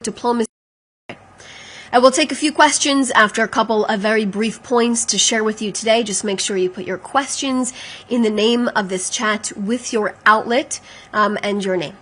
diplomacy. I will take a few questions after a couple of very brief points to share with you today. Just make sure you put your questions in the name of this chat with your outlet and your name.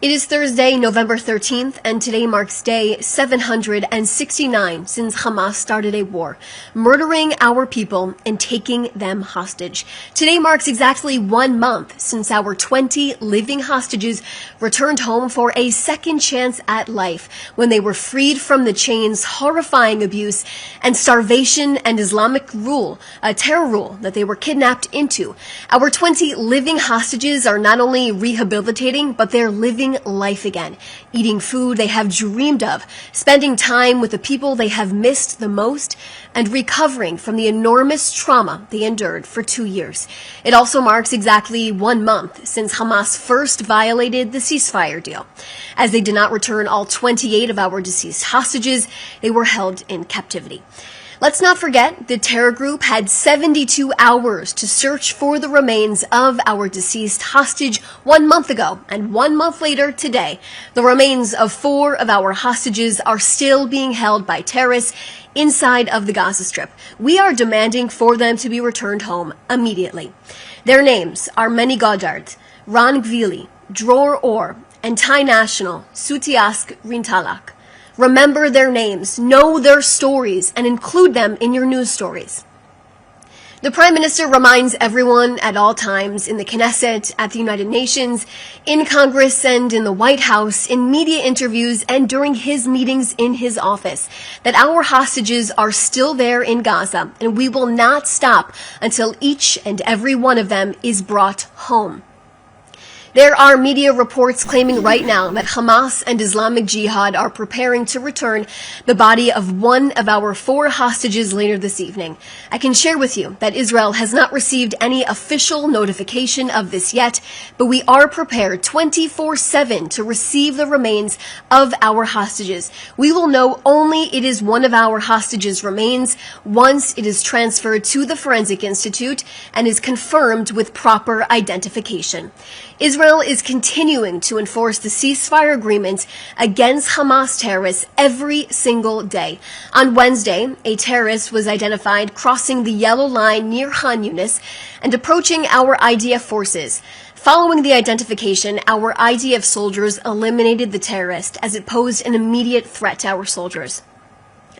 It is Thursday, November 13th, and today marks day 769 since Hamas started a war, murdering our people and taking them hostage. Today marks exactly 1 month since our 20 living hostages returned home for a second chance at life when they were freed from the chains, horrifying abuse, and starvation and Islamic rule, a terror rule that they were kidnapped into. Our 20 living hostages are not only rehabilitating, but they're living life again, eating food they have dreamed of, spending time with the people they have missed the most, and recovering from the enormous trauma they endured for 2 years. It also marks exactly 1 month since Hamas first violated the ceasefire deal. As they did not return all 28 of our deceased hostages, they were held in captivity. Let's not forget the terror group had 72 hours to search for the remains of our deceased hostage 1 month ago, and 1 month later today, the remains of 4 of our hostages are still being held by terrorists inside of the Gaza Strip. We are demanding for them to be returned home immediately. Their names are Meni Goddard, Ran Gvili, Dror Or, and Thai national Sutiask Rintalak. Remember their names, know their stories, and include them in your news stories. The Prime Minister reminds everyone at all times in the Knesset, at the United Nations, in Congress, and in the White House, in media interviews, and during his meetings in his office, that our hostages are still there in Gaza, and we will not stop until each and every one of them is brought home. There are media reports claiming right now that Hamas and Islamic Jihad are preparing to return the body of one of our 4 hostages later this evening. I can share with you that Israel has not received any official notification of this yet, but we are prepared 24/7 to receive the remains of our hostages. We will know only it is one of our hostages' remains once it is transferred to the Forensic Institute and is confirmed with proper identification. Israel is continuing to enforce the ceasefire agreement against Hamas terrorists every single day. On Wednesday, a terrorist was identified crossing the yellow line near Khan Yunis and approaching our IDF forces. Following the identification, our IDF soldiers eliminated the terrorist as it posed an immediate threat to our soldiers.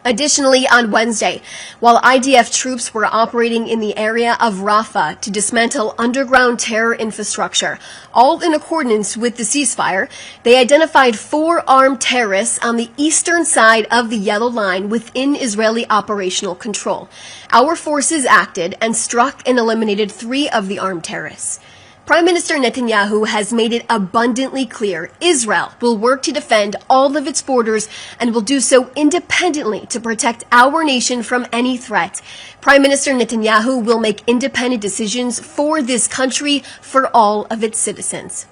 Additionally, on Wednesday, while IDF troops were operating in the area of Rafah to dismantle underground terror infrastructure, all in accordance with the ceasefire, they identified 4 armed terrorists on the eastern side of the yellow line within Israeli operational control. Our forces acted and struck and eliminated 3 of the armed terrorists. Prime Minister Netanyahu has made it abundantly clear Israel will work to defend all of its borders and will do so independently to protect our nation from any threat. Prime Minister Netanyahu will make independent decisions for this country for all of its citizens.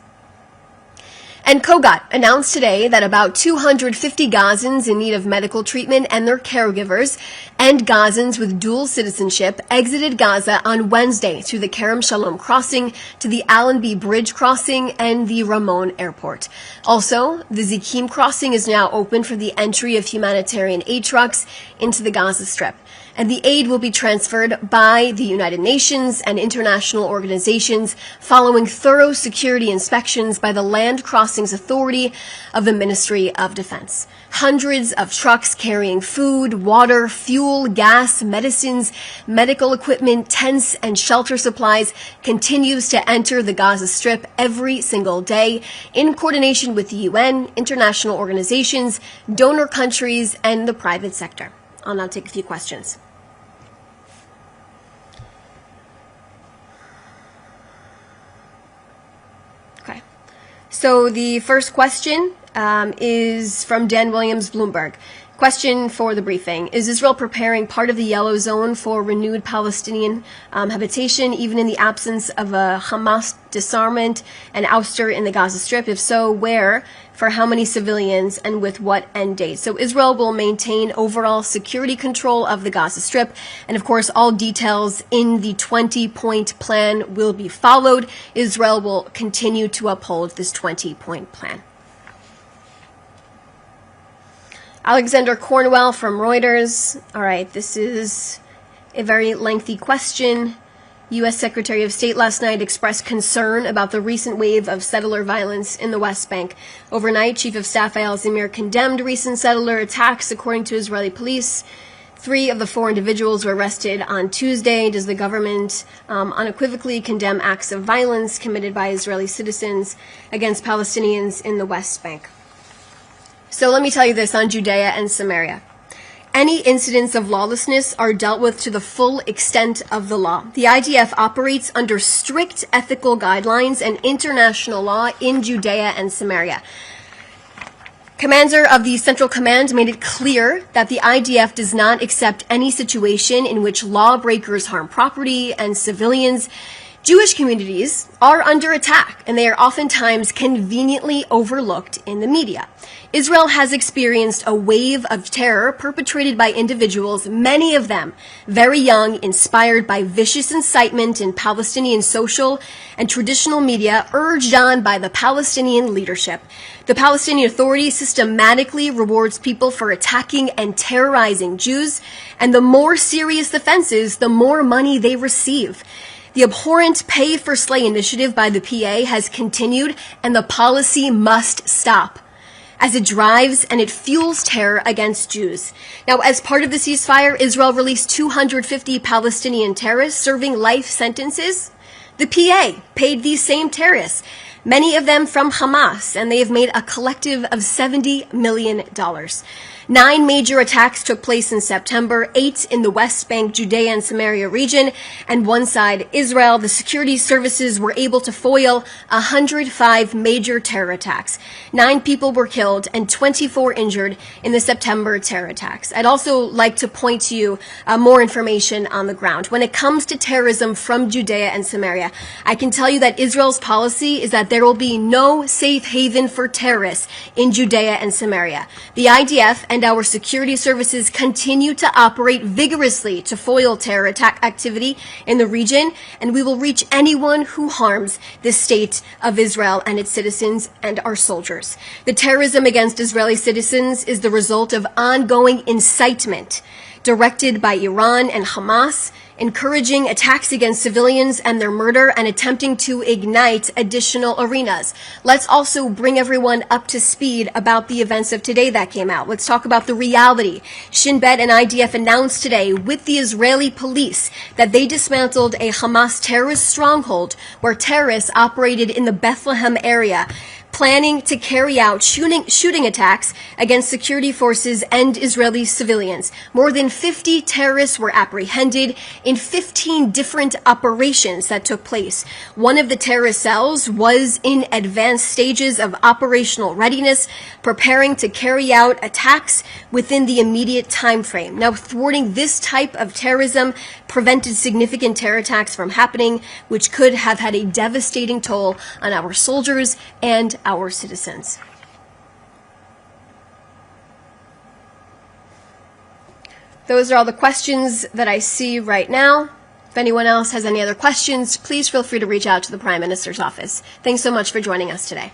And Kogat announced today that about 250 Gazans in need of medical treatment and their caregivers and Gazans with dual citizenship exited Gaza on Wednesday through the Kerem Shalom crossing to the Allenby Bridge crossing and the Ramon Airport. Also, the Zikim crossing is now open for the entry of humanitarian aid trucks into the Gaza Strip. And the aid will be transferred by the United Nations and international organizations following thorough security inspections by the Land Crossings Authority of the Ministry of Defense. Hundreds of trucks carrying food, water, fuel, gas, medicines, medical equipment, tents, and shelter supplies continues to enter the Gaza Strip every single day in coordination with the UN, international organizations, donor countries, and the private sector. I'll now take a few questions. Okay. So the first question is from Dan Williams, Bloomberg. Question for the briefing. Is Israel preparing part of the yellow zone for renewed Palestinian habitation, even in the absence of a Hamas disarmament and ouster in the Gaza Strip? If so, where, for how many civilians, and with what end date? So Israel will maintain overall security control of the Gaza Strip. And of course, all details in the 20-point plan will be followed. Israel will continue to uphold this 20-point plan. Alexander Cornwell from Reuters. All right, this is a very lengthy question. U.S. Secretary of State last night expressed concern about the recent wave of settler violence in the West Bank. Overnight, Chief of Staff Eyal Zamir condemned recent settler attacks, according to Israeli police. 3 of the 4 individuals were arrested on Tuesday. Does the government unequivocally condemn acts of violence committed by Israeli citizens against Palestinians in the West Bank? So let me tell you this on Judea and Samaria. Any incidents of lawlessness are dealt with to the full extent of the law. The IDF operates under strict ethical guidelines and international law in Judea and Samaria. Commander of the Central Command made it clear that the IDF does not accept any situation in which lawbreakers harm property and civilians. Jewish communities are under attack, and they are oftentimes conveniently overlooked in the media. Israel has experienced a wave of terror perpetrated by individuals, many of them very young, inspired by vicious incitement in Palestinian social and traditional media, urged on by the Palestinian leadership. The Palestinian Authority systematically rewards people for attacking and terrorizing Jews, and the more serious offenses, the more money they receive. The abhorrent pay-for-slay initiative by the PA has continued, and the policy must stop, as it drives and it fuels terror against Jews. Now, as part of the ceasefire, Israel released 250 Palestinian terrorists serving life sentences. The PA paid these same terrorists, many of them from Hamas, and they have made a collective of $70 million. 9 major attacks took place in September, 8 in the West Bank, Judea and Samaria region, and 1 side, Israel. The security services were able to foil 105 major terror attacks. 9 people were killed and 24 injured in the September terror attacks. I'd also like to point to you more information on the ground. When it comes to terrorism from Judea and Samaria, I can tell you that Israel's policy is that there will be no safe haven for terrorists in Judea and Samaria. The IDF and our security services continue to operate vigorously to foil terror attack activity in the region, and we will reach anyone who harms the state of Israel and its citizens and our soldiers. The terrorism against Israeli citizens is the result of ongoing incitement directed by Iran and Hamas, encouraging attacks against civilians and their murder and attempting to ignite additional arenas. Let's also bring everyone up to speed about the events of today that came out. Let's talk about the reality. Shin Bet and IDF announced today with the Israeli police that they dismantled a Hamas terrorist stronghold where terrorists operated in the Bethlehem area, planning to carry out shooting attacks against security forces and Israeli civilians. More than 50 terrorists were apprehended in 15 different operations that took place. One of the terrorist cells was in advanced stages of operational readiness, preparing to carry out attacks within the immediate time frame. Now, thwarting this type of terrorism prevented significant terror attacks from happening, which could have had a devastating toll on our soldiers and our citizens. Those are all the questions that I see right now. If anyone else has any other questions, please feel free to reach out to the Prime Minister's office. Thanks so much for joining us today.